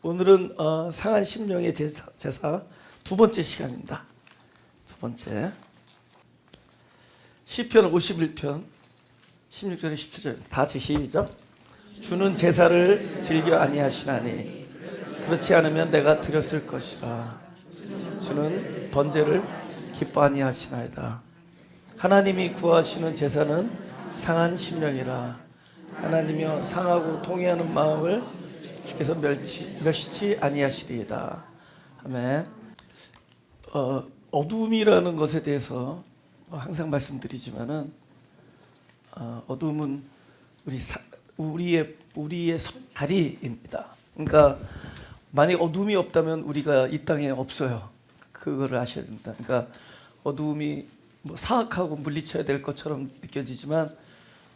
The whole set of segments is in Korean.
오늘은 상한 심령의 제사 두 번째 시간입니다. 두 번째 시편 51편 16절에 17절 다 같이 시작. 주는 제사를 즐겨 아니하시나니 그렇지 않으면 내가 드렸을 것이라. 주는 번제를 기뻐 아니하시나이다. 하나님이 구하시는 제사는 상한 심령이라. 하나님이여 상하고 통회하는 마음을 주께서 멸시치 아니하시리이다. 아멘. 어둠이라는 것에 대해서 항상 말씀드리지만은 어둠은 우리의 자리입니다. 그러니까 만약 어둠이 없다면 우리가 이 땅에 없어요. 그거를 아셔야 됩니다. 그러니까 어둠이 뭐 사악하고 물리쳐야 될 것처럼 느껴지지만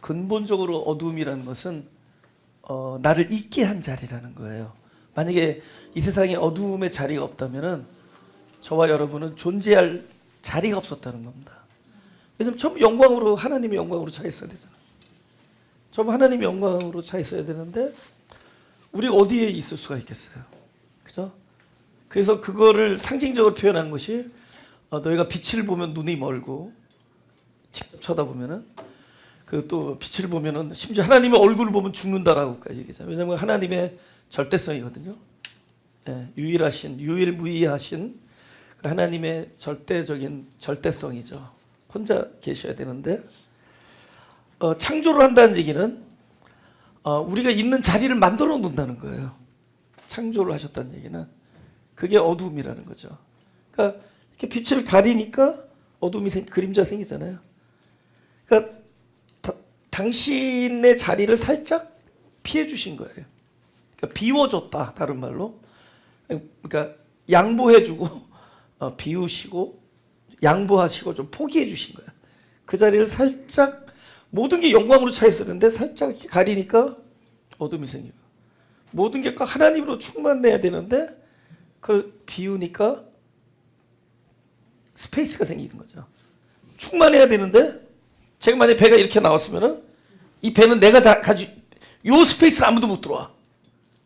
근본적으로 어둠이라는 것은 나를 잊게 한 자리라는 거예요. 만약에 이 세상에 어둠의 자리가 없다면은 저와 여러분은 존재할 자리가 없었다는 겁니다. 왜냐면 전부 영광으로 하나님의 영광으로 차 있어야 되잖아요. 전부 하나님의 영광으로 차 있어야 되는데 우리가 어디에 있을 수가 있겠어요? 그죠? 그래서 그거를 상징적으로 표현한 것이 너희가 빛을 보면 눈이 멀고 직접 쳐다보면은 그 또 빛을 보면은 심지어 하나님의 얼굴을 보면 죽는다라고까지 얘기하잖아요. 왜냐하면 하나님의 절대성이거든요. 예, 유일무이하신 하나님의 절대적인 절대성이죠. 혼자 계셔야 되는데 창조를 한다는 얘기는 우리가 있는 자리를 만들어 놓는다는 거예요. 창조를 하셨다는 얘기는 그게 어둠이라는 거죠. 그러니까 이렇게 빛을 가리니까 어둠이 그림자 생기잖아요. 그러니까 당신의 자리를 살짝 피해 주신 거예요. 그러니까 비워줬다, 다른 말로. 그러니까 양보해주고 비우시고 양보하시고 좀 포기해 주신 거예요. 그 자리를 살짝 모든 게 영광으로 차 있었는데 살짝 이렇게 가리니까 어둠이 생기고, 모든 게 꼭 하나님으로 충만해야 되는데 그걸 비우니까 스페이스가 생기는 거죠. 충만해야 되는데 제가 만약에 배가 이렇게 나왔으면은 이 배는 내가 요 스페이스는 아무도 못 들어와.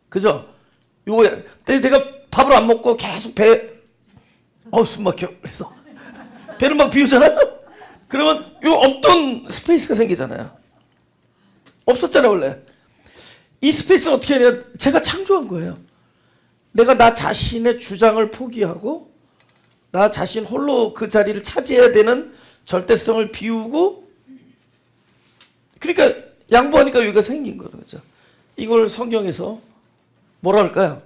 그죠? 요거야. 근데 제가 밥을 안 먹고 계속 숨 막혀. 그래서 배를 막 비우잖아요? 그러면 요 없던 스페이스가 생기잖아요. 없었잖아요, 원래. 이 스페이스는 어떻게 해야 돼요? 제가 창조한 거예요. 내가 나 자신의 주장을 포기하고 나 자신 홀로 그 자리를 차지해야 되는 절대성을 비우고, 그러니까 양보하니까 여기가 생긴 거죠. 이걸 성경에서 뭐라 할까요?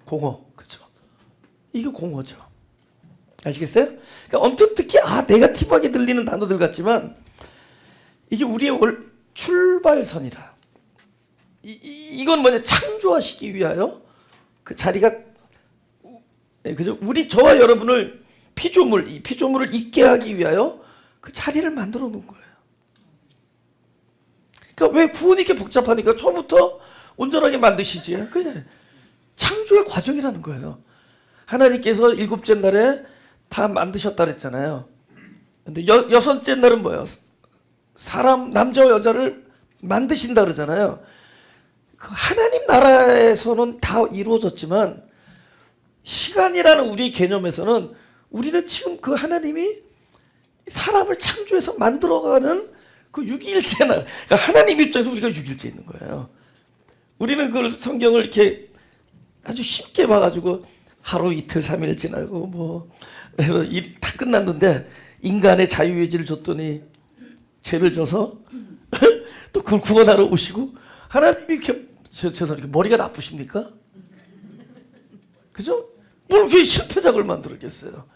공허. 그렇죠. 이게 공허죠. 아시겠어요? 그러니까 언뜻 듣기 네거티브하게 들리는 단어들 같지만 이게 우리의 출발선이라. 이건 뭐냐? 창조하시기 위하여 그 자리가, 그죠? 저와 여러분을 이 피조물을 있게 하기 위하여 그 자리를 만들어 놓은 거예요. 그러니까 왜 구원이 이렇게 복잡하니까 처음부터 온전하게 만드시지? 그냥 창조의 과정이라는 거예요. 하나님께서 일곱째 날에 다 만드셨다 그랬잖아요. 근데 여섯째 날은 뭐예요? 사람, 남자와 여자를 만드신다 그러잖아요. 그 하나님 나라에서는 다 이루어졌지만 시간이라는 우리 개념에서는 우리는 지금 그 하나님이 사람을 창조해서 만들어가는 그 6일째 날, 그러니까 하나님 입장에서 우리가 6일째 있는 거예요. 우리는 그걸 성경을 이렇게 아주 쉽게 봐가지고 하루 이틀 3일 지나고 일 다 끝났는데 인간의 자유의지를 줬더니 죄를 져서 또 그걸 구원하러 오시고, 하나님이 이렇게 죄송합니다, 머리가 나쁘십니까? 그죠? 뭘 이렇게 실패작을 만들었겠어요?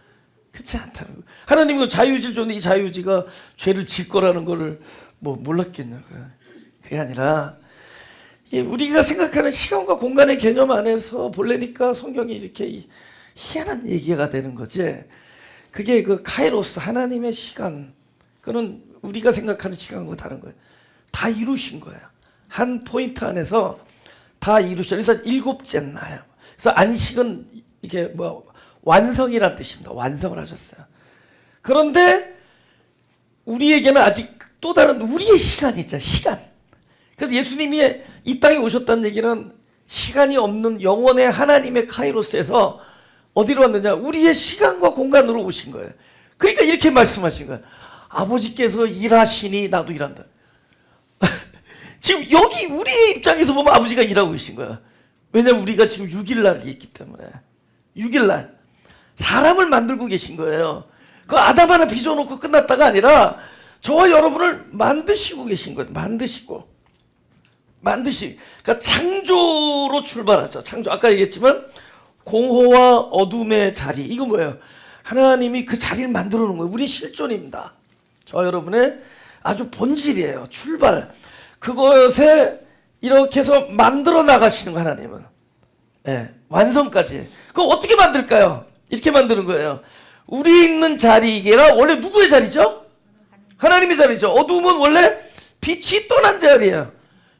그렇지 않다는 거예요. 하나님은 자유의지를 줬는데 이 자유의지가 죄를 질 거라는 거를 몰랐겠냐고요. 그게 아니라 우리가 생각하는 시간과 공간의 개념 안에서 보려니까 성경이 이렇게 희한한 얘기가 되는 거지. 그게 그 카이로스, 하나님의 시간, 그는 우리가 생각하는 시간과 다른 거예요. 다 이루신 거예요. 한 포인트 안에서 다 이루셨어요. 그래서 일곱째 날. 그래서 안식은 이게 완성이란 뜻입니다. 완성을 하셨어요. 그런데 우리에게는 아직 또 다른 우리의 시간이 있죠. 시간. 그래서 예수님이 이 땅에 오셨다는 얘기는 시간이 없는 영원의 하나님의 카이로스에서 어디로 왔느냐? 우리의 시간과 공간으로 오신 거예요. 그러니까 이렇게 말씀하신 거예요. 아버지께서 일하시니 나도 일한다. 지금 여기 우리의 입장에서 보면 아버지가 일하고 계신 거야. 왜냐면 우리가 지금 6일날이 있기 때문에. 6일날 사람을 만들고 계신 거예요. 그 아담 하나 빚어놓고 끝났다가 아니라 저와 여러분을 만드시고 계신 거예요. 그러니까 창조로 출발하죠. 창조. 아까 얘기했지만 공허와 어둠의 자리. 이거 뭐예요? 하나님이 그 자리를 만들어 놓은 거예요. 우리 실존입니다. 저와 여러분의 아주 본질이에요. 출발. 그것에 이렇게 해서 만들어 나가시는 거 하나님은. 네, 완성까지. 그럼 어떻게 만들까요? 이렇게 만드는 거예요. 우리 있는 자리가 원래 누구의 자리죠? 하나님의 자리죠. 어둠은 원래 빛이 떠난 자리예요.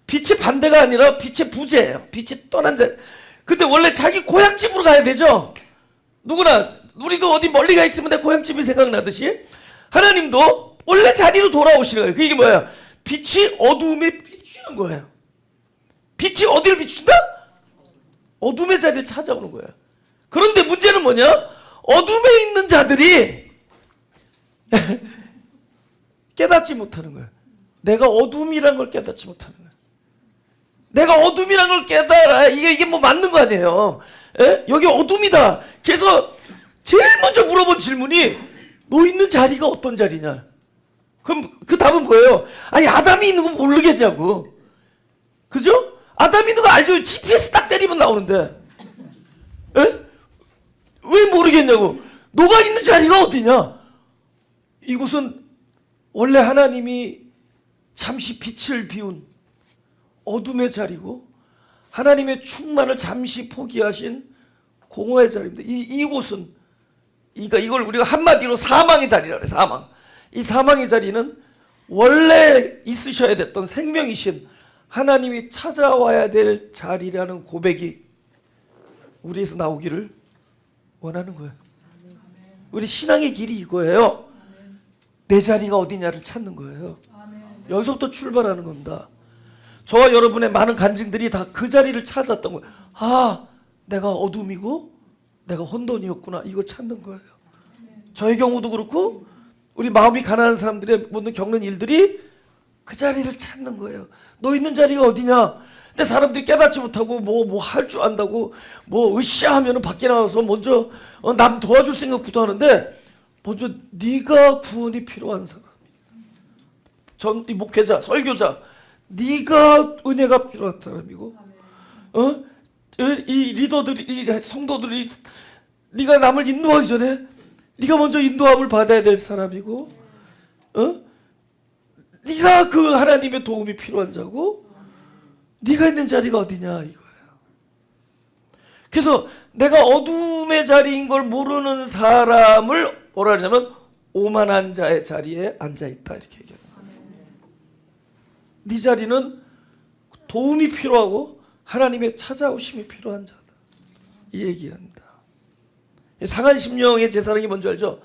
빛이 반대가 아니라 빛의 부재예요. 빛이 떠난 자리. 근데 원래 자기 고향집으로 가야 되죠. 누구나 우리도 어디 멀리 가 있으면 내 고향집이 생각나듯이 하나님도 원래 자리로 돌아오시는 거예요. 그게 뭐예요? 빛이 어둠에 비추는 거예요. 빛이 어디를 비춘다? 어둠의 자리를 찾아오는 거예요. 그런데 문제는 뭐냐? 어둠에 있는 자들이 깨닫지 못하는 거예요. 내가 어둠이란 걸 깨닫지 못하는 거예요. 내가 어둠이란 걸 깨달아. 이게 뭐 맞는 거 아니에요. 에? 여기 어둠이다. 그래서 제일 먼저 물어본 질문이 너 있는 자리가 어떤 자리냐? 그럼 그 답은 뭐예요? 아니 아담이 있는 거 모르겠냐고. 그죠? 아담이 있는 거 알죠? GPS 딱 때리면 나오는데. 에? 왜 모르겠냐고. 너가 있는 자리가 어디냐? 이곳은 원래 하나님이 잠시 빛을 비운 어둠의 자리고 하나님의 충만을 잠시 포기하신 공허의 자리입니다. 이곳은 그러니까 이걸 우리가 한마디로 사망의 자리라 그래. 사망. 이 사망의 자리는 원래 있으셔야 됐던 생명이신 하나님이 찾아와야 될 자리라는 고백이 우리에서 나오기를 원하는 거예요. 우리 신앙의 길이 이거예요. 내 자리가 어디냐를 찾는 거예요. 여기서부터 출발하는 겁니다. 저와 여러분의 많은 간증들이 다 그 자리를 찾았던 거예요. 아, 내가 어둠이고 내가 혼돈이었구나. 이거 찾는 거예요. 저의 경우도 그렇고 우리 마음이 가난한 사람들의 모든 겪는 일들이 그 자리를 찾는 거예요. 너 있는 자리가 어디냐? 근데 사람들이 깨닫지 못하고 뭐 할 줄 안다고 뭐 으쌰하면은 밖에 나와서 먼저 남 도와줄 생각부터 하는데 먼저 네가 구원이 필요한 사람. 이 목회자, 설교자, 네가 은혜가 필요한 사람이고, 이 리더들이, 이 성도들이 네가 남을 인도하기 전에 네가 먼저 인도함을 받아야 될 사람이고, 네가 그 하나님의 도움이 필요한 자고, 네가 있는 자리가 어디냐 이거예요. 그래서 내가 어둠의 자리인 걸 모르는 사람을 뭐라 하냐면 오만한 자의 자리에 앉아 있다 이렇게 얘기해요. 네 자리는 도움이 필요하고 하나님의 찾아오심이 필요한 자다. 이 얘기합니다. 상한 심령의 제사랑이 뭔지 알죠?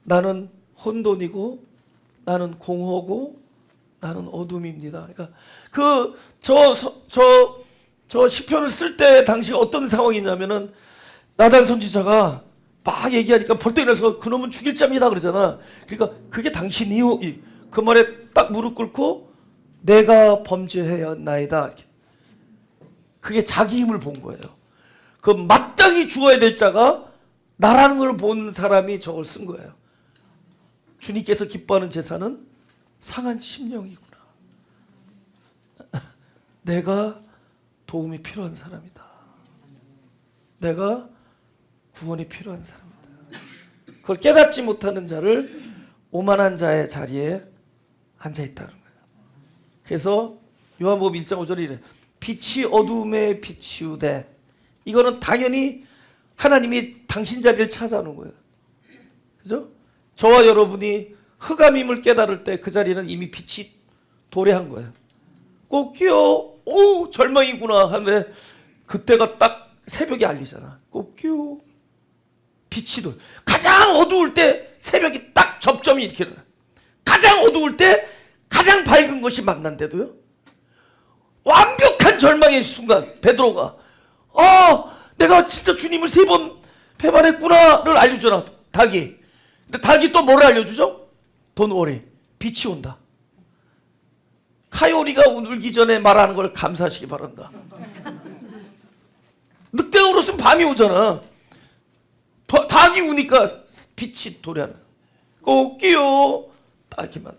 나는 혼돈이고 나는 공허고 나는 어둠입니다. 그러니까 저 시편을 쓸 때 당시 어떤 상황이냐면은 나단 선지자가 막 얘기하니까 벌떡 일어나서 그놈은 죽일 자입니다 그러잖아. 그러니까 그게 당신이요. 그 말에 딱 무릎 꿇고 내가 범죄하였나이다. 이렇게. 그게 자기 힘을 본 거예요. 그 마땅히 죽어야 될 자가 나라는 걸 본 사람이 저걸 쓴 거예요. 주님께서 기뻐하는 제사는 상한 심령이구나. 내가 도움이 필요한 사람이다. 내가 구원이 필요한 사람이다. 그걸 깨닫지 못하는 자를 오만한 자의 자리에 앉아있다는 거예요. 그래서 요한복음 1장 5절에 이래. 빛이 어둠에 비치우되. 이거는 당연히 하나님이 당신 자리를 찾아오는 거예요. 그죠? 저와 여러분이 흑암임을 깨달을 때 그 자리는 이미 빛이 도래한 거예요. 꽃기요, 오 절망이구나 하는데 그때가 딱 새벽이 알리잖아. 꽃기요, 빛이 돌. 가장 어두울 때 새벽이 딱 접점이 이렇게 일어나. 가장 어두울 때 가장 밝은 것이 만난데도요. 완벽한 극심한 절망의 순간 베드로가 내가 진짜 주님을 3번 배반했구나를 알려주잖아. 닭이. 근데 닭이 또 뭐를 알려주죠? Don't worry. 빛이 온다. 카요리가 울기 전에 말하는 걸 감사하시기 바란다. 늑대가 울었으면 밤이 오잖아. 닭이 우니까 빛이 도래하는. 꽃기요. 딱이만.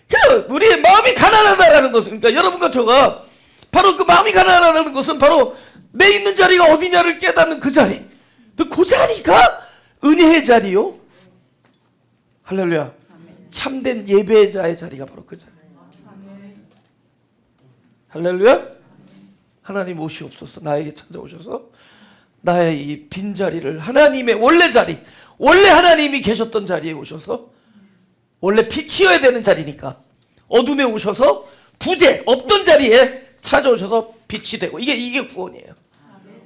그러니까 우리의 마음이 가난하다라는 것은, 그러니까 여러분과 저가 바로 그 마음이 가난하다는 것은 바로 내 있는 자리가 어디냐를 깨닫는 그 자리. 그 자리가 은혜의 자리요. 할렐루야. 참된 예배자의 자리가 바로 그 자리. 할렐루야. 하나님 오시옵소서. 나에게 찾아오셔서 나의 이 빈자리를 하나님의 원래 자리, 원래 하나님이 계셨던 자리에 오셔서, 원래 빛이어야 되는 자리니까 어둠에 오셔서 부재 없던 자리에 찾아오셔서 빛이 되고, 이게 구원이에요.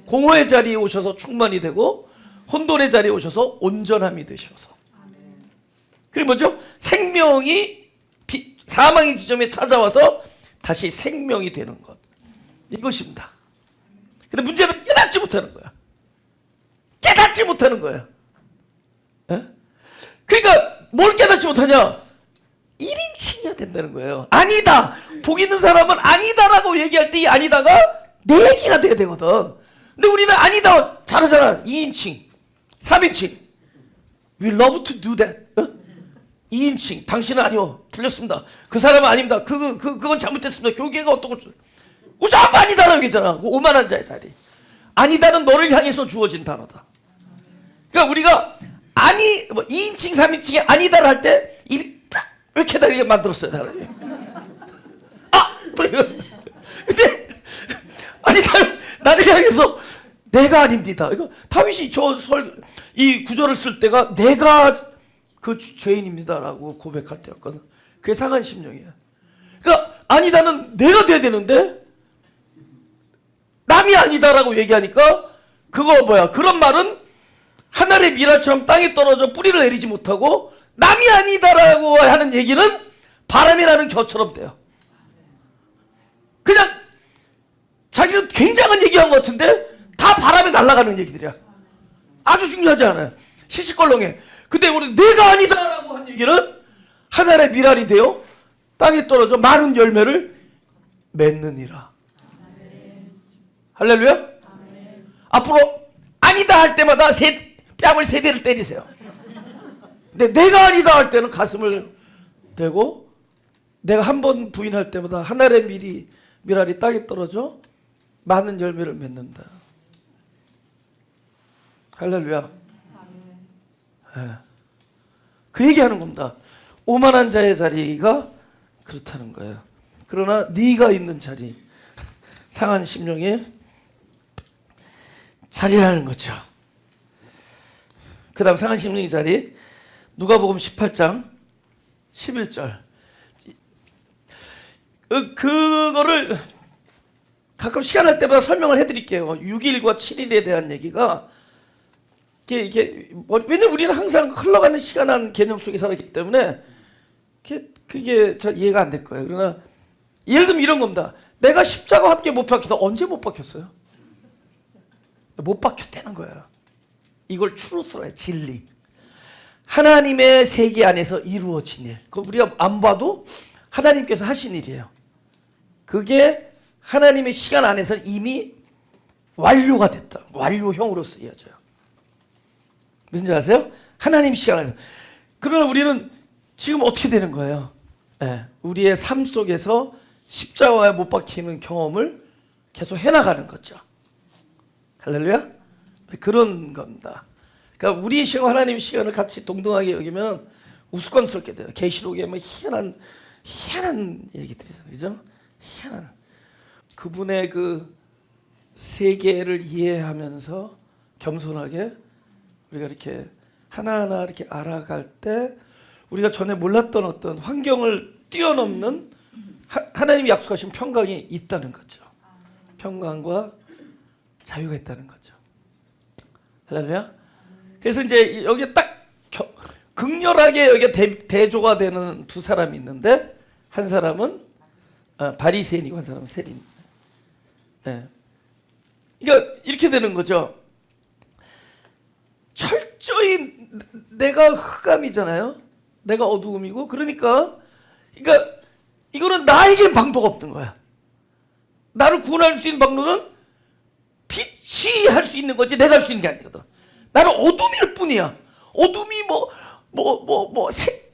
공허의 자리에 오셔서 충만이 되고, 혼돈의 자리에 오셔서 온전함이 되셔서. 그리고 뭐죠? 생명이 사망의 지점에 찾아와서 다시 생명이 되는 것. 이것입니다. 근데 문제는 깨닫지 못하는 거야. 깨닫지 못하는 거야. 에? 그러니까 뭘 깨닫지 못하냐? 1인칭이어야 된다는 거예요. 아니다. 복 있는 사람은 아니다라고 얘기할 때 이 아니다가 내 얘기가 돼야 되거든. 근데 우리는 아니다 잘하잖아. 2인칭 3인칭 We love to do that. 2인칭 당신은 아니요. 틀렸습니다. 그 사람은 아닙니다. 그건 잘못됐습니다. 교계가 어떻고 우선 아니다라고 얘기잖아. 오만한 자의 자리. 아니다는 너를 향해서 주어진 단어다. 그러니까 우리가 2인칭 3인칭에 아니다를 할 때 입이 팍 이렇게 다르게 만들었어요. 다르게. 뭐 이런. 근데 아니다 나를 향해서 내가 아닙니다. 이거 다윗이 이 구절을 쓸 때가 내가 그 죄인입니다라고 고백할 때였거든. 그게 상한 심령이야. 그러니까 아니다는 내가 돼야 되는데 남이 아니다라고 얘기하니까 그거 뭐야? 그런 말은 하늘의 미랄처럼 땅에 떨어져 뿌리를 내리지 못하고 남이 아니다라고 하는 얘기는 바람이 나는 겨처럼 돼요. 그냥 자기는 굉장한 얘기한 것 같은데 다 바람에 날아가는 얘기들이야. 아주 중요하지 않아요. 시시껄렁해. 근데 우리 내가 아니다라고 한 얘기는 하늘의 미랄이 되어 땅에 떨어져 많은 열매를 맺느니라. 할렐루야. 앞으로 아니다 할 때마다 뺨을 3대를 때리세요. 근데 내가 아니다 할 때는 가슴을 대고, 내가 한 번 부인할 때마다 하늘의 미랄이 땅에 떨어져 많은 열매를 맺는다. 할렐루야. 네. 그 얘기하는 겁니다. 오만한 자의 자리가 그렇다는 거예요. 그러나 네가 있는 자리, 상한 심령의 자리라는 거죠. 그 다음 상한 심령의 자리, 누가복음 18장 11절. 그거를 가끔 시간 날 때마다 설명을 해드릴게요. 6일과 7일에 대한 얘기가 왜냐면 우리는 항상 흘러가는 시간한 개념 속에 살았기 때문에 그게 잘 이해가 안 될 거예요. 그러나 예를 들면 이런 겁니다. 내가 십자가와 함께 못 박혔다. 언제 못 박혔어요? 못 박혔다는 거예요. 이걸 트루스로 해. 진리. 하나님의 세계 안에서 이루어진 일. 그거 우리가 안 봐도 하나님께서 하신 일이에요. 그게 하나님의 시간 안에서 이미 완료가 됐다. 완료형으로 쓰여져요. 무슨 줄 아세요? 하나님 시간 안에서. 그러나 우리는 지금 어떻게 되는 거예요? 네, 우리의 삶 속에서 십자가에 못 박히는 경험을 계속 해나가는 거죠. 할렐루야? 그런 겁니다. 그러니까 우리의 시간, 하나님의 시간을 같이 동등하게 여기면 우스꽝스럽게 돼요. 계시록에 뭐 희한한 얘기들이잖아요. 그죠? 희한한. 그분의 그 세계를 이해하면서 겸손하게 우리가 이렇게 하나하나 이렇게 알아갈 때 우리가 전에 몰랐던 어떤 환경을 뛰어넘는 하나님이 약속하신 평강이 있다는 거죠. 평강과 자유가 있다는 거죠. 할렐루야. 그래서 이제 여기 딱 극렬하게 여기 대조가 되는 두 사람이 있는데 한 사람은 바리새인이고 한 사람은 세리인. 네. 그러니까 이렇게 되는 거죠. 철저히 내가 흑암이잖아요. 내가 어두움이고, 그러니까 이거는 나에겐 방도가 없는 거야. 나를 구원할 수 있는 방도는 빛이 할 수 있는 거지 내가 할 수 있는 게 아니거든. 나는 어둠일 뿐이야. 어둠이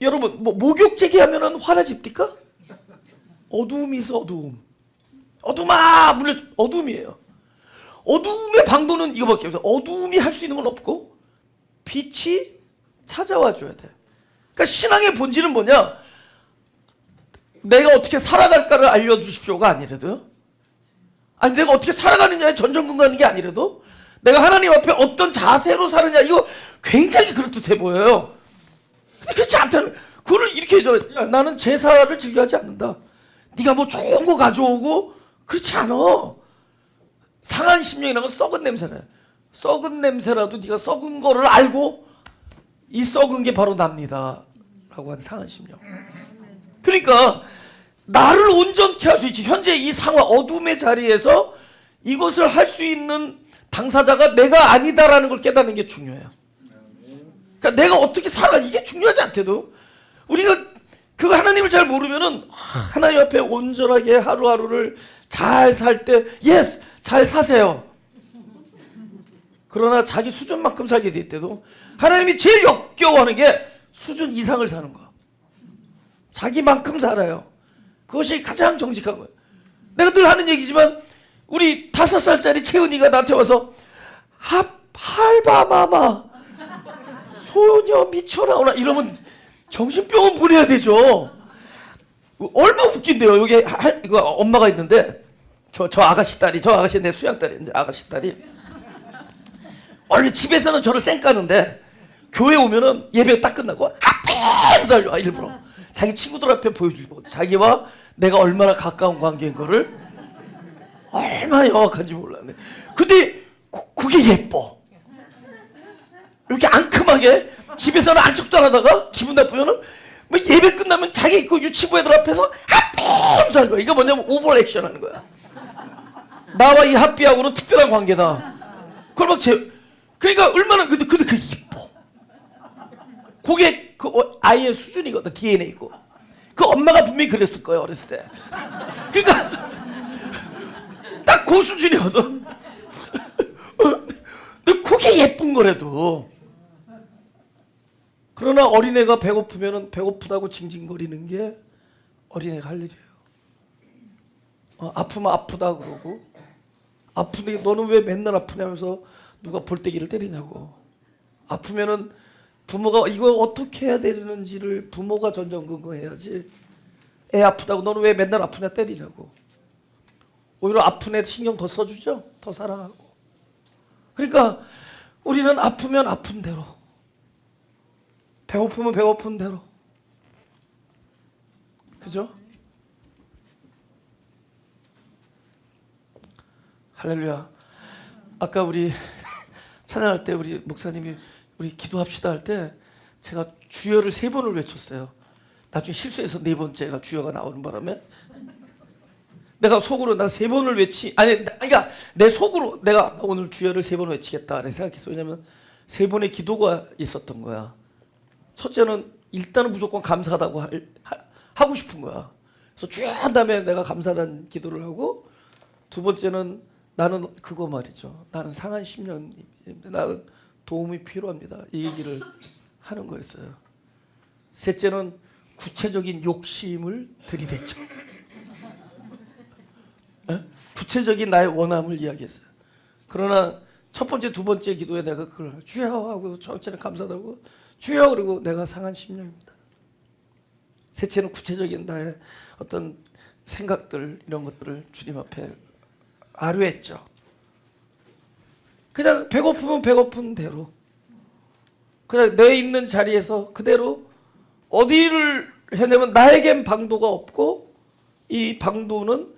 여러분 목욕제기 하면은 화나 집니까? 어둠이 있어. 어둠아 물려. 어둠이에요. 어둠의 방도는 이거밖에 없어. 어둠이 할 수 있는 건 없고 빛이 찾아와 줘야 돼. 그러니까 신앙의 본질은 뭐냐? 내가 어떻게 살아갈까를 알려주십시오가 아니라도요. 아니 내가 어떻게 살아가느냐에 전전긍긍하는 게 아니라도 내가 하나님 앞에 어떤 자세로 사느냐, 이거 굉장히 그럴듯해 보여요. 근데 그렇지 않다는, 그걸 이렇게 해줘. 야, 나는 제사를 즐겨하지 않는다. 네가 뭐 좋은 거 가져오고, 그렇지 않아. 상한 심령이라는 건 썩은 냄새네. 썩은 냄새라도 네가 썩은 거를 알고 이 썩은 게 바로 납니다 라고 한 상한 심령. 그러니까 나를 온전케 할 수 있지. 현재 이 상황 어둠의 자리에서 이것을 할 수 있는 당사자가 내가 아니다라는 걸 깨닫는 게 중요해요. 그러니까 내가 어떻게 살아, 이게 중요하지 않대도 우리가 그거 하나님을 잘 모르면은 하나님 앞에 온전하게 하루하루를 잘 살 때 예스 잘 사세요. 그러나 자기 수준만큼 살게 될 때도 하나님이 제일 역겨워하는 게 수준 이상을 사는 거. 자기만큼 살아요. 그것이 가장 정직한 거예요. 내가 늘 하는 얘기지만 우리 5살짜리 채은이가 나한테 와서 할바마마 소녀 미쳐나오나 이러면 정신병원 보내야 되죠. 얼마 웃긴데요. 여기 이거 엄마가 있는데 저 아가씨 딸이, 저 아가씨 내 수양 딸인데 아가씨 딸이 원래 집에서는 저를 쌩까는데 교회 오면은 예배 딱 끝나고 하필 달려와. 일부러 자기 친구들 앞에 보여주고 자기와 내가 얼마나 가까운 관계인 거를 얼마나 영악한지 몰랐네. 근데 그게 예뻐. 이렇게 앙큼하게 집에서는 안쪽도 안 하다가 기분 나쁘면은 뭐 예배 끝나면 자기 그 유치부 애들 앞에서 하삐 잘 봐. 이거 뭐냐면 오버 액션 하는 거야. 나와 이 하삐하고는 특별한 관계다. 그걸 막 그러니까 얼마나 근데 그게 예뻐. 그게 그 아이의 수준이거든. DNA고. 그 엄마가 분명히 그랬을 거예요 어렸을 때. 그러니까 딱 그 수준이거든. 근데 그게 예쁜 거라도. 그러나 어린애가 배고프면은 배고프다고 징징거리는 게 어린애가 할 일이에요. 아프면 아프다 그러고, 아픈데 너는 왜 맨날 아프냐면서 누가 볼때기를 때리냐고. 아프면은 부모가 이거 어떻게 해야 되는지를 부모가 전전긍긍해야지. 애 아프다고 너는 왜 맨날 아프냐 때리냐고. 오히려 아픈 애 신경 더 써주죠. 더 사랑하고. 그러니까 우리는 아프면 아픈 대로, 배고프면 배고픈 대로, 그죠? 할렐루야. 아까 우리 찬양할 때 우리 목사님이 우리 기도합시다 할 때 제가 주여를 3번을 외쳤어요. 나중에 실수해서 4번째가 주여가 나오는 바람에 내가 속으로 나 3번을 그러니까 내 속으로 내가 오늘 주여를 3번 외치겠다 생각했어. 왜냐면 3번의 기도가 있었던 거야. 첫째는 일단은 무조건 감사하다고 하고 싶은 거야. 그래서 주여 한 다음에 내가 감사하다는 기도를 하고, 두 번째는 나는 그거 말이죠. 나는 상한 10년입니다. 나는 도움이 필요합니다. 이 얘기를 하는 거였어요. 셋째는 구체적인 욕심을 들이댔죠. 구체적인 나의 원함을 이야기했어요. 그러나 첫 번째, 두 번째 기도에 내가 그걸 주여 하고, 첫째는 감사하다고 주여, 그리고 내가 상한 10년입니다. 셋째는 구체적인 나의 어떤 생각들, 이런 것들을 주님 앞에 아뢰했죠. 그냥 배고프면 배고픈 대로, 그냥 내 있는 자리에서 그대로 어디를 해내면 나에겐 방도가 없고 이 방도는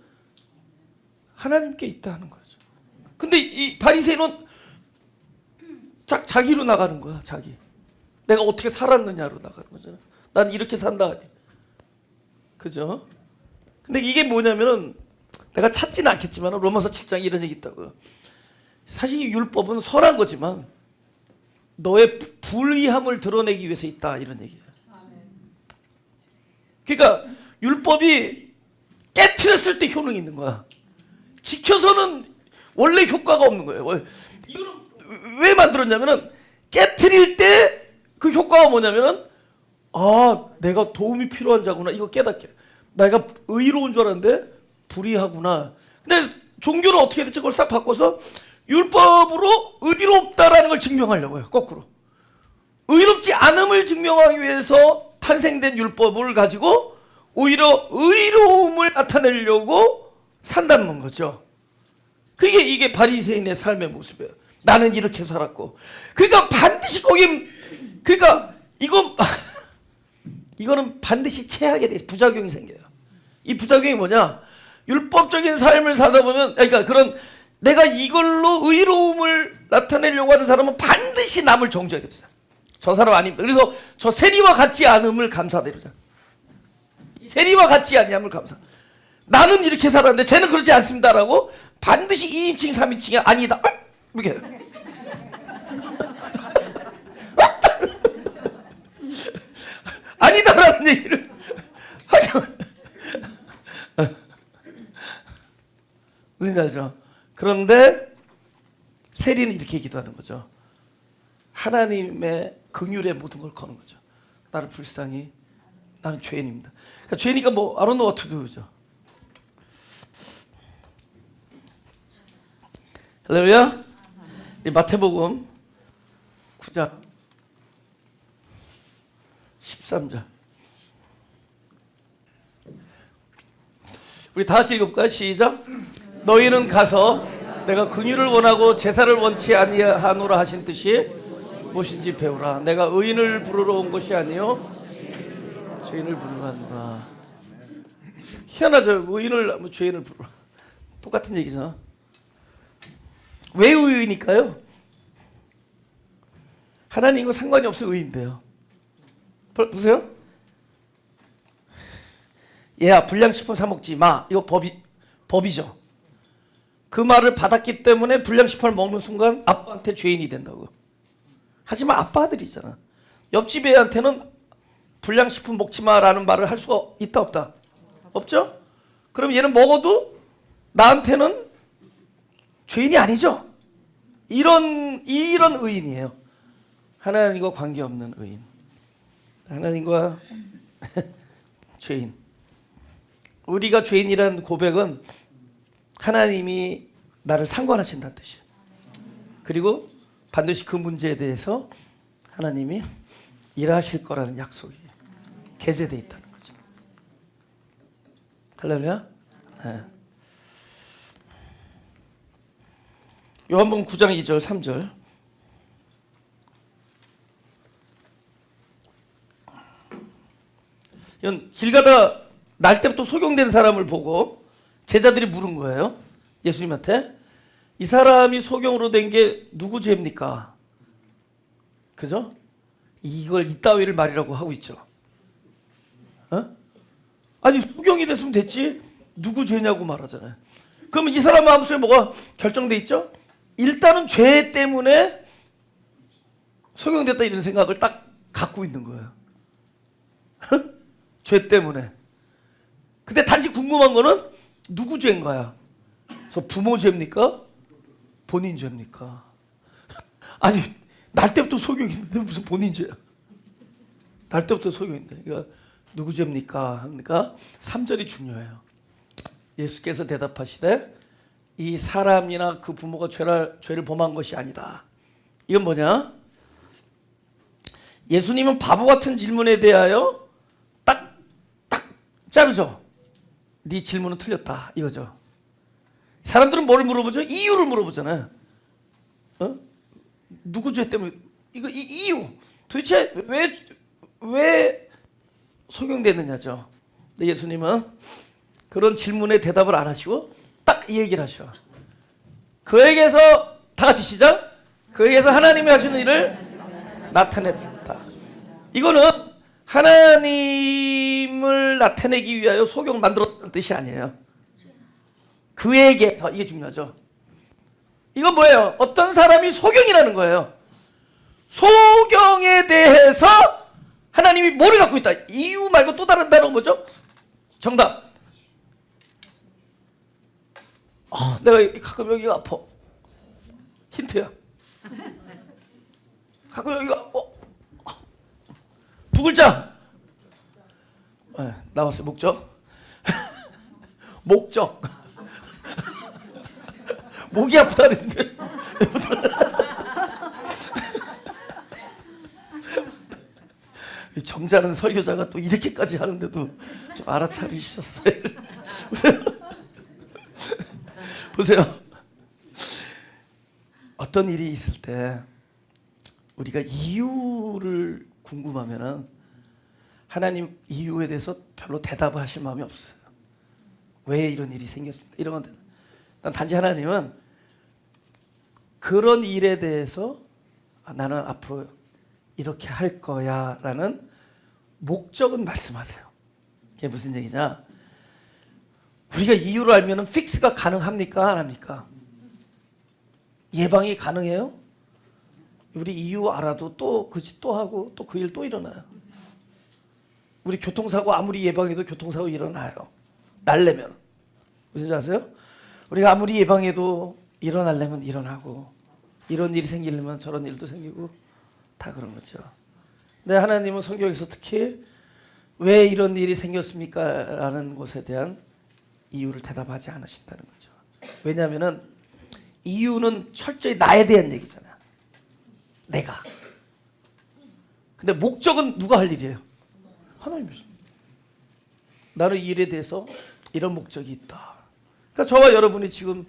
하나님께 있다는 거죠. 근데 이 바리새인은 자기로 나가는 거야. 자기. 내가 어떻게 살았느냐로 나가는 거잖아. 난 이렇게 산다. 그죠? 근데 이게 뭐냐면은 내가 찾지는 않겠지만 로마서 7장에 이런 얘기 있다고요. 사실 이 율법은 선한 거지만 너의 불의함을 드러내기 위해서 있다, 이런 얘기예요. 그러니까 율법이 깨트렸을 때 효능이 있는 거야. 지켜서는 원래 효과가 없는 거예요. 이거는 왜 만들었냐면은 깨트릴 때 그 효과가 뭐냐면은 내가 도움이 필요한 자구나, 이거 깨닫게. 내가 의로운 줄 알았는데 불의하구나. 근데 종교는 어떻게 됐지? 그걸 싹 바꿔서 율법으로 의롭다라는 걸 증명하려고요. 거꾸로 의롭지 않음을 증명하기 위해서 탄생된 율법을 가지고 오히려 의로움을 나타내려고 산다는 거죠. 이게 바리새인의 삶의 모습이에요. 나는 이렇게 살았고. 그러니까 반드시 그러니까 이거는 반드시 최악에 대해 부작용이 생겨요. 이 부작용이 뭐냐? 율법적인 삶을 살다 보면, 그러니까 그런 내가 이걸로 의로움을 나타내려고 하는 사람은 반드시 남을 정죄하게 되죠. 저 사람 아닙니다. 그래서 저 세리와 같지 않음을 감사하다 이러잖아. 세리와 같지 않음을 감사. 나는 이렇게 살았는데 쟤는 그렇지 않습니다라고 반드시 2인칭 3인칭이 아니다, 이렇게 아니다라는 얘기를 하죠. 무슨 지 알죠? 그런데 세리는 이렇게 기도하는 거죠. 하나님의 긍휼의 모든 걸 거는 거죠. 나를 불쌍히, 나는 죄인입니다. 그러니까 죄니까 뭐 I don't know what to do죠. 할렐루야. 이 마태복음 9장 13절. 우리 다 같이 읽어볼까요? 시작. 너희는 가서 내가 긍휼을 원하고 제사를 원치 아니하노라 하신 뜻이 무엇인지 배우라. 내가 의인을 부르러 온 것이 아니요 죄인을 부르러 왔노라. 희한하죠. 의인을 죄인을 부르러. 똑같은 얘기죠. 왜 의인일까요? 하나님과 상관이 없어 의인데요. 보세요. 얘야 불량식품 사 먹지 마. 이거 법이죠. 그 말을 받았기 때문에 불량식품을 먹는 순간 아빠한테 죄인이 된다고. 하지만 아빠 아들이잖아. 옆집 애한테는 불량식품 먹지 마라는 말을 할 수가 있다 없다? 없죠? 그럼 얘는 먹어도 나한테는 죄인이 아니죠? 이런 의인이에요. 하나님과 관계없는 의인. 하나님과 죄인. 우리가 죄인이라는 고백은 하나님이 나를 상관하신다는 뜻이에요. 그리고 반드시 그 문제에 대해서 하나님이 일하실 거라는 약속이 계제되어 있다는 거죠. 할렐루야. 네. 요한복음 9장 2절 3절. 이건 길 가다 날 때부터 소경된 사람을 보고 제자들이 물은 거예요. 예수님한테. 이 사람이 소경으로 된 게 누구 죄입니까? 그죠? 이걸 이따위를 말이라고 하고 있죠. 아니 소경이 됐으면 됐지 누구 죄냐고 말하잖아요. 그러면 이 사람 마음속에 뭐가 결정돼 있죠? 일단은 죄 때문에 소경됐다 이런 생각을 딱 갖고 있는 거예요. 죄 때문에. 근데 단지 궁금한 거는 누구 죄인가요? 그래서 부모 죄입니까? 본인 죄입니까? 아니 날 때부터 소경인데 무슨 본인 죄야? 날 때부터 소경인데. 그러니까 누구 죄입니까? 하니까 3절이 중요해요. 예수께서 대답하시되 이 사람이나 그 부모가 죄를 범한 것이 아니다. 이건 뭐냐? 예수님은 바보 같은 질문에 대하여 딱 자르죠. 네 질문은 틀렸다 이거죠. 사람들은 뭐를 물어보죠? 이유를 물어보잖아요. 누구 죄 때문에? 이 이유. 도대체 왜 소경됐느냐죠. 근데 예수님은 그런 질문에 대답을 안 하시고 딱 이 얘기를 하셔. 그에게서 다 같이 시작. 그에게서 하나님이 하시는 일을 나타냈다. 이거는 하나님을 나타내기 위하여 소경을 만들었다는 뜻이 아니에요. 그에게서, 이게 중요하죠. 이건 뭐예요? 어떤 사람이 소경이라는 거예요. 소경에 대해서 하나님이 뭐를 갖고 있다? 이유 말고 또 다른 단어가 뭐죠? 정답. 내가 가끔 여기가 아파. 힌트야. 가끔 여기가 아파. 두 글자. 네, 나왔어요. 목적. 목적. 목이 아프다는데. 점잖은 설교자가 또 이렇게까지 하는데도 좀 알아차리셨어요. 보세요. 어떤 일이 있을 때 우리가 이유를 궁금하면은 하나님 이유에 대해서 별로 대답하실 마음이 없어요. 왜 이런 일이 생겼습니까? 이런 건 난 단지 하나님은 그런 일에 대해서 나는 앞으로 이렇게 할 거야 라는 목적은 말씀하세요. 이게 무슨 얘기냐? 우리가 이유를 알면 픽스가 가능합니까? 안 합니까? 예방이 가능해요? 우리 이유 알아도 또 그 짓 또 하고 또 그 일 또 일어나요. 우리 교통사고 아무리 예방해도 교통사고 일어나요. 날래면. 무슨 줄 아세요? 우리가 아무리 예방해도 일어나려면 일어나고 이런 일이 생기려면 저런 일도 생기고 다 그런 거죠. 근데 하나님은 성경에서 특히 왜 이런 일이 생겼습니까? 라는 것에 대한 이유를 대답하지 않으신다는 거죠. 왜냐하면 이유는 철저히 나에 대한 얘기잖아요. 내가. 근데 목적은 누가 할 일이에요? 하나님이죠. 나는 이 일에 대해서 이런 목적이 있다. 그러니까 저와 여러분이 지금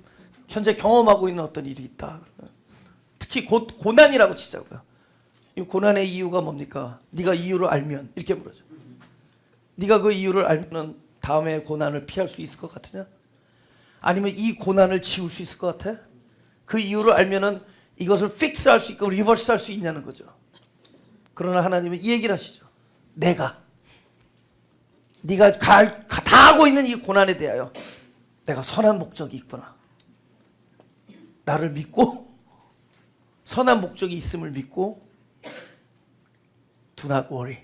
현재 경험하고 있는 어떤 일이 있다. 특히 고난이라고 치자고요. 이 고난의 이유가 뭡니까? 네가 이유를 알면 이렇게 물어죠. 네가 그 이유를 알면 다음에 고난을 피할 수 있을 것 같으냐? 아니면 이 고난을 지울 수 있을 것 같아? 그 이유를 알면은 이것을 픽스할 수 있고 리버스할 수 있냐는 거죠. 그러나 하나님은 이 얘기를 하시죠. 네가 다 하고 있는 이 고난에 대하여 내가 선한 목적이 있구나. 나를 믿고 선한 목적이 있음을 믿고 Do not worry.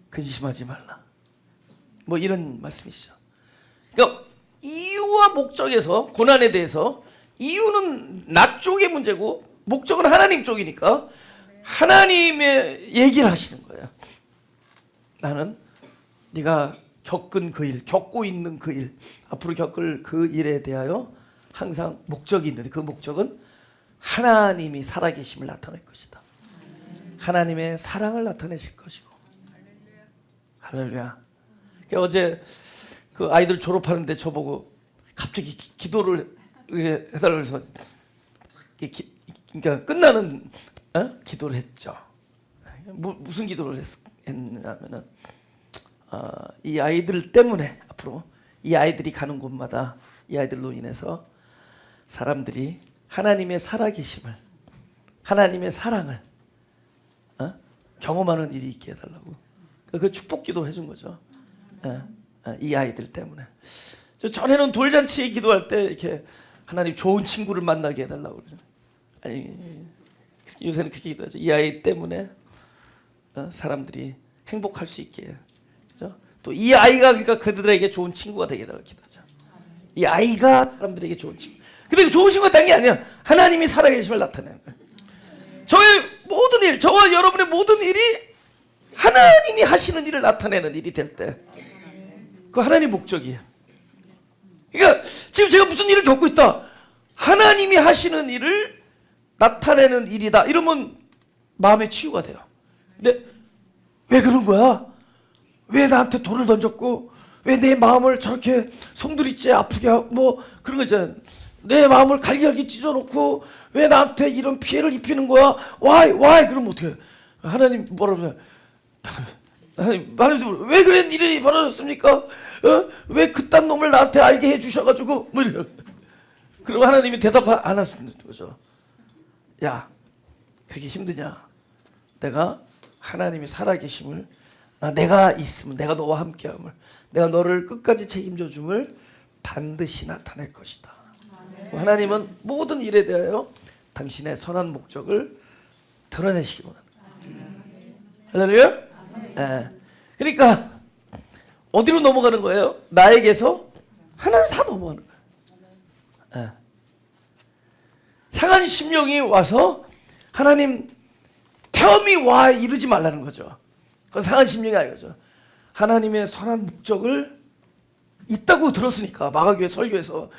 근심하지 말라. 뭐 이런 말씀이시죠. 그러니까 이유와 목적에서 고난에 대해서 이유는 나 쪽의 문제고 목적은 하나님 쪽이니까 하나님의 얘기를 하시는 거예요. 나는 네가 겪은 그 일, 겪고 있는 그 일, 앞으로 겪을 그 일에 대하여 항상 목적이 있는데 그 목적은 하나님이 살아계심을 나타낼 것이다. 하나님의 사랑을 나타내실 것이고. 할렐루야. 그러니까 어제 그 아이들 졸업하는데 저보고 갑자기 기도를 해달라고 해서 그러니까 끝나는 기도를 했죠. 무슨 기도를 했냐면은 이 아이들 때문에 앞으로 이 아이들이 가는 곳마다 이 아이들로 인해서 사람들이 하나님의 살아계심을, 하나님의 사랑을 경험하는 일이 있게 해달라고 그 축복기도 해준 거죠. 이 아이들 때문에. 저 전에는 돌잔치 기도할 때 이렇게 하나님 좋은 친구를 만나게 해달라고 그러죠. 아니 요새는 그렇게 기도하죠. 이 아이 때문에 사람들이 행복할 수 있게. 또 이 아이가 그러니까 그들에게 좋은 친구가 되게 해달라고 기도하죠. 이 아이가 사람들에게 좋은 친구. 근데 좋은 친구가 딴 게 아니야. 하나님이 살아계심을 나타내는 거예요. 저의 모든 일, 저와 여러분의 모든 일이 하나님이 하시는 일을 나타내는 일이 될 때 그 하나님 목적이에요. 그러니까 지금 제가 무슨 일을 겪고 있다. 하나님이 하시는 일을 나타내는 일이다. 이러면 마음의 치유가 돼요. 근데 왜 그런 거야? 왜 나한테 돌을 던졌고 왜 내 마음을 저렇게 송두리째 아프게 하고 뭐 그런 거 있잖아요. 내 마음을 갈기갈기 찢어놓고 왜 나한테 이런 피해를 입히는 거야? Why? 그러면 어떡해? 하나님 뭐라 그러냐? 하나님 왜 그런 일이 벌어졌습니까? 왜 그딴 놈을 나한테 알게 해주셔가지고 뭐 이래. 그럼 하나님이 대답 안 하시는 거죠. 야, 그렇게 힘드냐? 내가 하나님이 살아계심을, 내가 있음을, 내가 너와 함께함을, 내가 너를 끝까지 책임져 줌을 반드시 나타낼 것이다. 하나님은 모든 일에 대하여 당신의 선한 목적을 드러내시기 원합니다. 할렐루야? 네. 그러니까 어디로 넘어가는 거예요? 나에게서 하나님 다 넘어가는 거예요. 네. 상한 심령이 와서 하나님 tell me why 이러지 말라는 거죠. 그건 상한 심령이 아니죠. 하나님의 선한 목적을 있다고 들었으니까, 마가교회 설교에서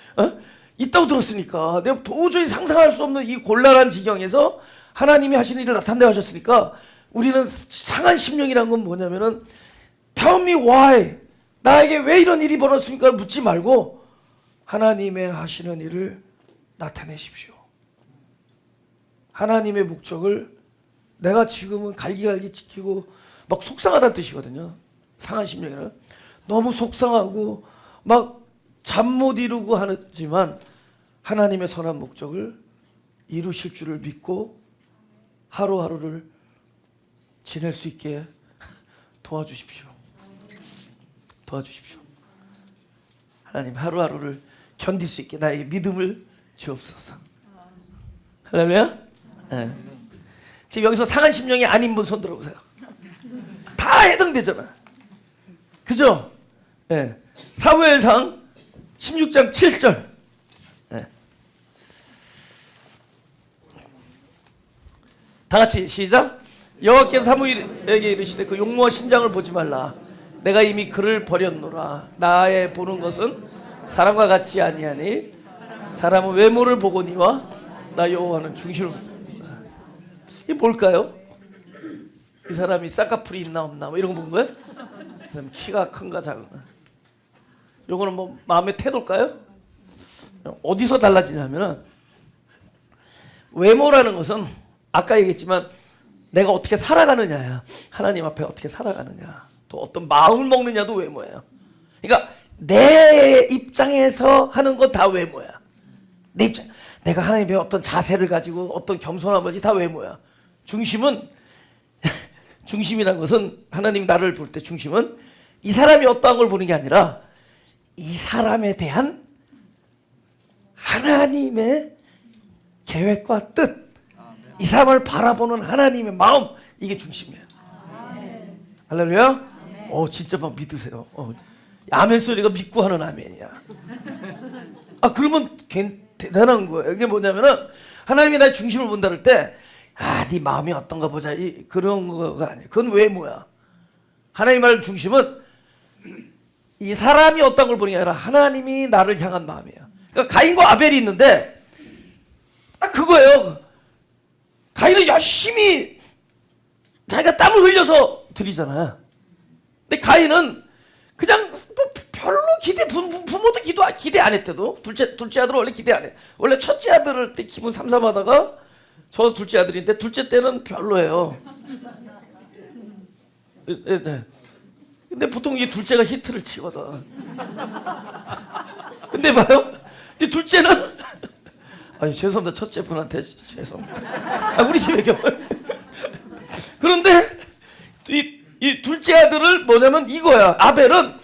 있다고 들었으니까, 내가 도저히 상상할 수 없는 이 곤란한 지경에서 하나님이 하시는 일을 나타내 하셨으니까, 우리는 상한 심령이란 건 뭐냐면은 tell me why, 나에게 왜 이런 일이 벌어졌습니까? 묻지 말고 하나님의 하시는 일을 나타내십시오. 하나님의 목적을 내가 지금은 갈기갈기 지키고 막 속상하다는 뜻이거든요. 상한 심령이란 너무 속상하고 막 잠 못 이루고 하지만 하나님의 선한 목적을 이루실 줄을 믿고 하루하루를 지낼 수 있게 도와주십시오. 도와주십시오. 하나님 하루하루를 견딜 수 있게 나에게 믿음을 주옵소서. 할렐루야? 네. 지금 여기서 상한 심령이 아닌 분 손 들어보세요. 다 해당되잖아. 그죠? 네. 사무엘상 16장 7절. 네. 다 같이 시작. 여호와께서 사무엘에게 이르시되 그 용모와 신장을 보지 말라. 내가 이미 그를 버렸노라. 나의 보는 것은 사람과 같이 아니하니 사람은 외모를 보거니와 나 여호와는 중심을. 이게 뭘까요? 이 사람이 쌍꺼풀이 있나 없나 뭐 이런 거 본 거예요? 그 사람 키가 큰가 작은가? 요거는 뭐 마음의 태도일까요? 어디서 달라지냐면은 외모라는 것은 아까 얘기했지만 내가 어떻게 살아가느냐야. 하나님 앞에 어떻게 살아가느냐. 또 어떤 마음을 먹느냐도 외모예요. 그러니까 내 입장에서 하는 건 다 외모야. 내 입장. 내가 하나님의 어떤 자세를 가지고 어떤 겸손한 것이 다 외모야. 중심은 중심이라는 것은 하나님 나를 볼 때 중심은 이 사람이 어떠한 걸 보는 게 아니라 이 사람에 대한 하나님의 계획과 뜻, 이 사람을 바라보는 하나님의 마음, 이게 중심이에요. 할렐루야? 진짜 막 믿으세요. 아멘 소리가 믿고 하는 아멘이야. 그러면 대단한 거예요. 이게 뭐냐면은 하나님이 나의 중심을 본다 할 때 네 마음이 어떤가 보자 그런 거가 아니에요. 그건 외모야. 하나님 말 중심은 이 사람이 어떤 걸 보는 게 아니라 하나님이 나를 향한 마음이에요. 그러니까 가인과 아벨이 있는데 딱 그거예요. 가인은 열심히 자기가 땀을 흘려서 드리잖아요. 근데 가인은 그냥 별로 부모도 기대 안 했대도. 둘째 아들은 원래 기대 안 해. 원래 첫째 아들을 때 기분 삼삼하다가 저 둘째 아들인데 둘째 때는 별로예요. 네. 근데 보통 이 둘째가 히트를 치거든. 근데 봐요. 이 둘째는 죄송합니다. 첫째 분한테 죄송합니다. 우리 집에 경험. 그런데 이 둘째 아들을 뭐냐면 이거야. 아벨은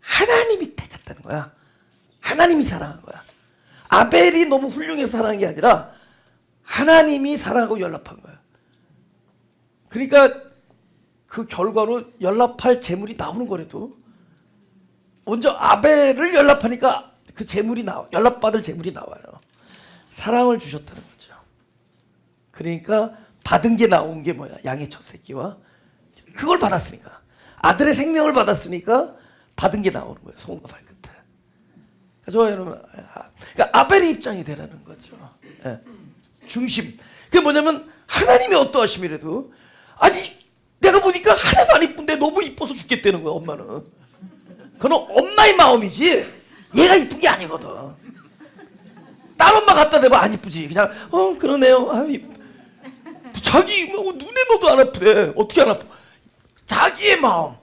하나님이 택했다는 거야. 하나님이 사랑한 거야. 아벨이 너무 훌륭해서 사랑한 게 아니라 하나님이 사랑하고 연락한 거야. 그러니까 그 결과로 연락할 재물이 나오는 거래도 먼저 아벨을 연락하니까 그 재물이 연락받을 재물이 나와요. 사랑을 주셨다는 거죠. 그러니까 받은 게 나온 게 뭐야? 양의 첫 새끼와 그걸 받았으니까 아들의 생명을 받았으니까 받은 게 나오는 거예요. 손과 발끝에. 그래서 여러분, 그러니까 아벨의 입장이 되라는 거죠. 예. 중심. 그게 뭐냐면 하나님이 어떠하심이라도 내가 보니까 하나도 안 이쁜데 너무 이뻐서 죽겠다는 거야. 엄마는. 그건 엄마의 마음이지 얘가 이쁜 게 아니거든. 딸 엄마 갖다 대면 안 이쁘지. 그냥 그러네요. 자기 눈에 넣어도 안 아프대. 어떻게 안 아파? 자기의 마음.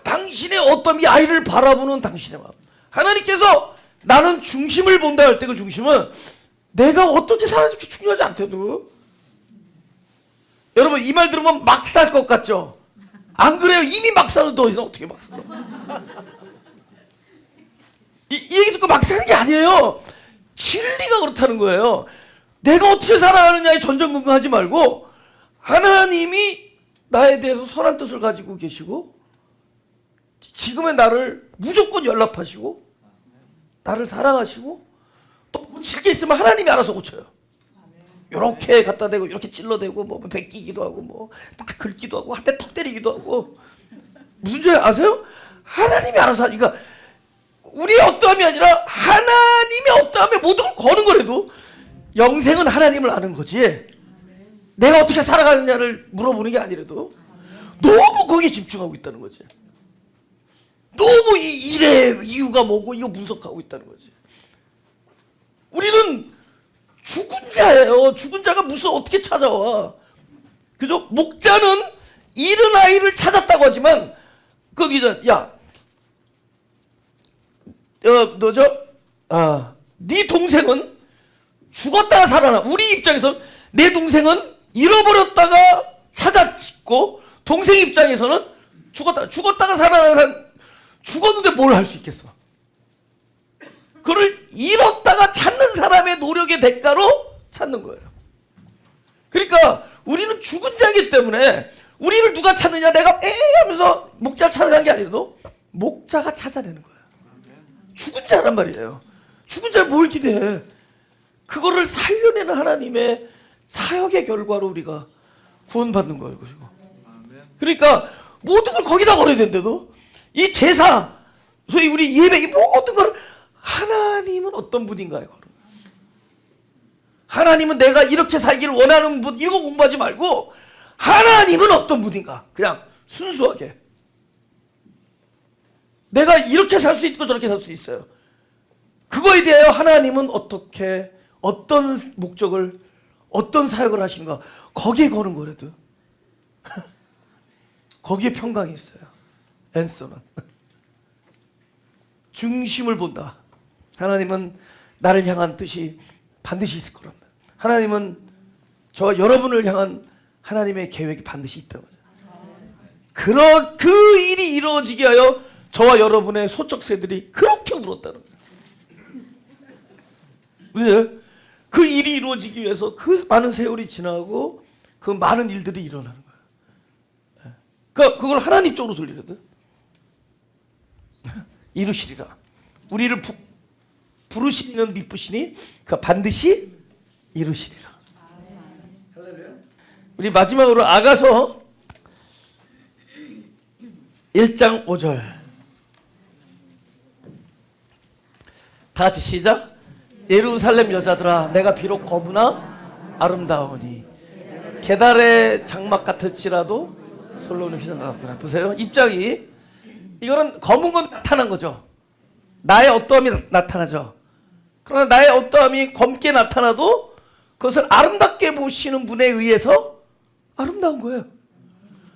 당신의 어떤 이 아이를 바라보는 당신의 마음. 하나님께서 나는 중심을 본다 할 때 그 중심은 내가 어떻게 살아줄지 중요하지 않대도. 여러분 이 말 들으면 막 살 것 같죠? 안 그래요? 이미 막 사는 더 이상 어떻게 막 살아? 이 얘기 듣고 막 사는 게 아니에요. 진리가 그렇다는 거예요. 내가 어떻게 살아가느냐에 전전긍긍하지 말고 하나님이 나에 대해서 선한 뜻을 가지고 계시고 지금의 나를 무조건 연락하시고 나를 사랑하시고 또 고칠 게 있으면 하나님이 알아서 고쳐요. 이렇게 갖다 대고 이렇게 찔러대고 뭐 베끼기도 하고 뭐 딱 긁기도 하고 한 대 턱 때리기도 하고 무슨 줄 아세요? 하나님이 알아서 하니까 우리의 어떠함이 아니라 하나님의 어떠함에 모든 걸 거는 거라도 영생은 하나님을 아는 거지 내가 어떻게 살아가느냐를 물어보는 게 아니라도 너무 거기에 집중하고 있다는 거지. 너무 이 일의 이유가 뭐고 이거 분석하고 있다는 거지. 우리는 죽은 자예요. 죽은 자가 무슨 어떻게 찾아와. 그죠? 목자는 잃은 아이를 찾았다고 하지만 거기서 야 네 동생은 죽었다가 살아나. 우리 입장에서 내 동생은 잃어버렸다가 찾아찍고 동생 입장에서는 죽었다가 살아나는 죽었는데 뭘 할 수 있겠어. 그를 잃었다가 찾는 사람의 노력의 대가로 찾는 거예요. 그러니까 우리는 죽은 자이기 때문에 우리를 누가 찾느냐 내가 하면서 목자를 찾아간 게 아니라도 목자가 찾아내는 거예요. 죽은 자란 말이에요. 죽은 자를 뭘 기대해. 그거를 살려내는 하나님의 사역의 결과로 우리가 구원받는 거예요. 그러니까 모든 걸 거기다 걸어야 된대도 이 제사 소위 우리 예배 이 모든 걸 하나님은 어떤 분인가에 걸어. 하나님은 내가 이렇게 살기를 원하는 분 이거 공부하지 말고 하나님은 어떤 분인가 그냥 순수하게 내가 이렇게 살 수 있고 저렇게 살 수 있어요. 그거에 대하여 하나님은 어떻게 어떤 목적을 어떤 사역을 하시는가 거기에 거는 거라도 거기에 평강이 있어요. 앤서는 중심을 본다. 하나님은 나를 향한 뜻이 반드시 있을 거랍니다. 하나님은 저 여러분을 향한 하나님의 계획이 반드시 있다는 거죠. 그 일이 이루어지게 하여 저와 여러분의 소쩍새들이 그렇게 울었다는 거예요. 그 일이 이루어지기 위해서 그 많은 세월이 지나고 그 많은 일들이 일어나는 거예요. 그러니까 그걸 하나님 쪽으로 돌리거든. 이루시리라. 우리를 부르시는 미쁘시니 그 반드시 이루시리라. 우리 마지막으로 아가서 1장 5절 다 같이 시작. 예루살렘 여자들아 내가 비록 거부나 아름다우니 계달의 장막 같을지라도 솔로몬의 휘장 같구나. 보세요. 입장이 이거는 검은 건 나타난 거죠. 나의 어떠함이 나타나죠. 그러나 나의 어떠함이 검게 나타나도 그것을 아름답게 보시는 분에 의해서 아름다운 거예요.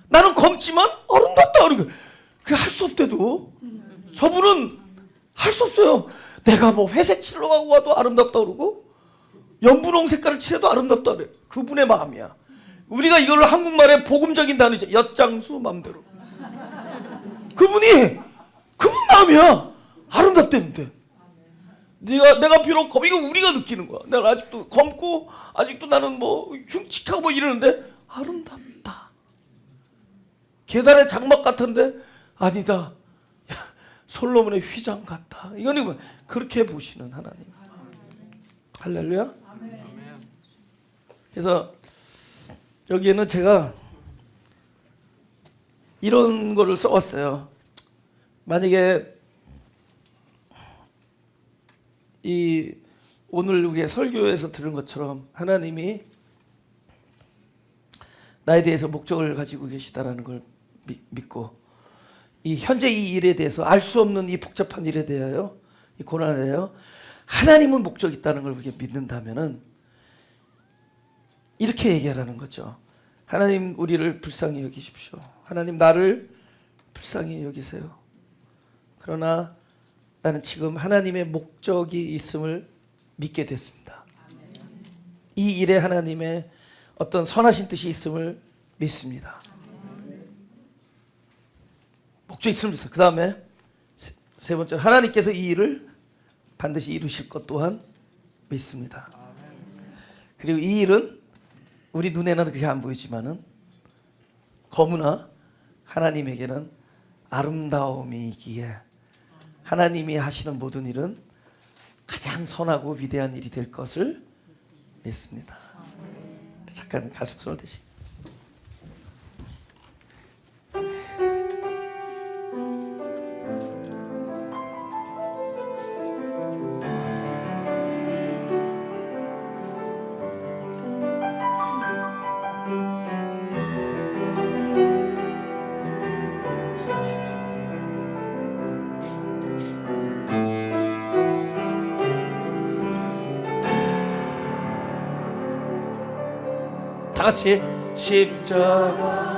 나는 검지만 아름답다 그러고 그게 할 수 없대도 저분은 할 수 없어요. 내가 뭐 회색 칠로 가고 와도 아름답다 그러고 연분홍 색깔을 칠해도 아름답다 그래. 그분의 마음이야. 우리가 이걸 한국말에 복음적인 단어죠. 엿장수 맘대로. 그분 마음이야. 아름답대는데. 내가 비록 이거 우리가 느끼는 거야. 내가 아직도 검고 아직도 나는 뭐 흉측하고 뭐 이러는데 아름답다. 계달의 장막 같은데 아니다. 솔로몬의 휘장 같다. 이거는 그렇게 보시는 하나님. 할렐루야. 그래서 여기에는 제가 이런 거를 써왔어요. 만약에 오늘 우리의 설교에서 들은 것처럼 하나님이 나에 대해서 목적을 가지고 계시다라는 걸 믿고 현재 이 일에 대해서 알 수 없는 이 복잡한 일에 대하여 이 고난에 대하여 하나님은 목적이 있다는 걸 우리가 믿는다면은 이렇게 얘기하라는 거죠. 하나님 우리를 불쌍히 여기십시오. 하나님 나를 불쌍히 여기세요. 그러나 나는 지금 하나님의 목적이 있음을 믿게 됐습니다. 이 일에 하나님의 어떤 선하신 뜻이 있음을 믿습니다. 목적이 있음을 믿습니다. 그 다음에 세 번째 하나님께서 이 일을 반드시 이루실 것 또한 믿습니다. 그리고 이 일은 우리 눈에는 그렇게 안 보이지만은 거무나 하나님에게는 아름다움이기에 하나님이 하시는 모든 일은 가장 선하고 위대한 일이 될 것을 믿습니다. 잠깐 가슴 손을 대시고 다 같이 십자가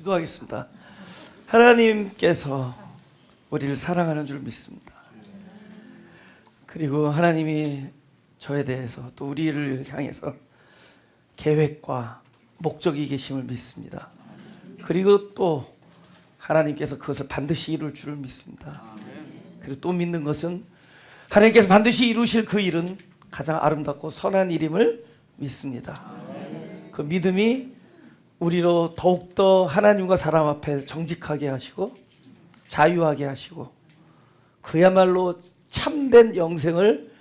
기도하겠습니다. 하나님께서 우리를 사랑하는 줄 믿습니다. 그리고 하나님이 저에 대해서 또 우리를 향해서 계획과 목적이 계심을 믿습니다. 그리고 또 하나님께서 그것을 반드시 이룰 줄을 믿습니다. 그리고 또 믿는 것은 하나님께서 반드시 이루실 그 일은 가장 아름답고 선한 일임을 믿습니다. 그 믿음이 우리로 더욱더 하나님과 사람 앞에 정직하게 하시고 자유하게 하시고 그야말로 참된 영생을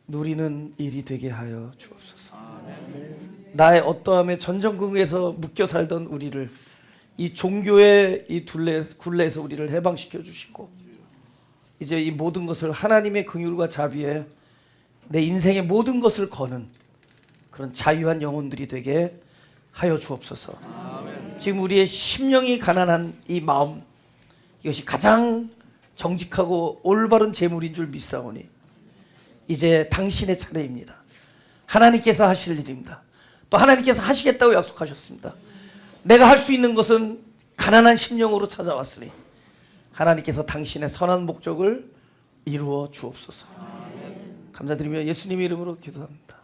누리는 일이 되게 하여 주옵소서. 나의 어떠함에 전전긍긍에서 묶여 살던 우리를 이 종교의 이 굴레에서 우리를 해방시켜 주시고 이제 이 모든 것을 하나님의 긍휼과 자비에 내 인생의 모든 것을 거는 그런 자유한 영혼들이 되게 하여 주옵소서. 지금 우리의 심령이 가난한 이 마음, 이것이 가장 정직하고 올바른 재물인 줄 믿사오니 이제 당신의 차례입니다. 하나님께서 하실 일입니다. 또 하나님께서 하시겠다고 약속하셨습니다. 내가 할 수 있는 것은 가난한 심령으로 찾아왔으니 하나님께서 당신의 선한 목적을 이루어 주옵소서. 감사드리며 예수님의 이름으로 기도합니다.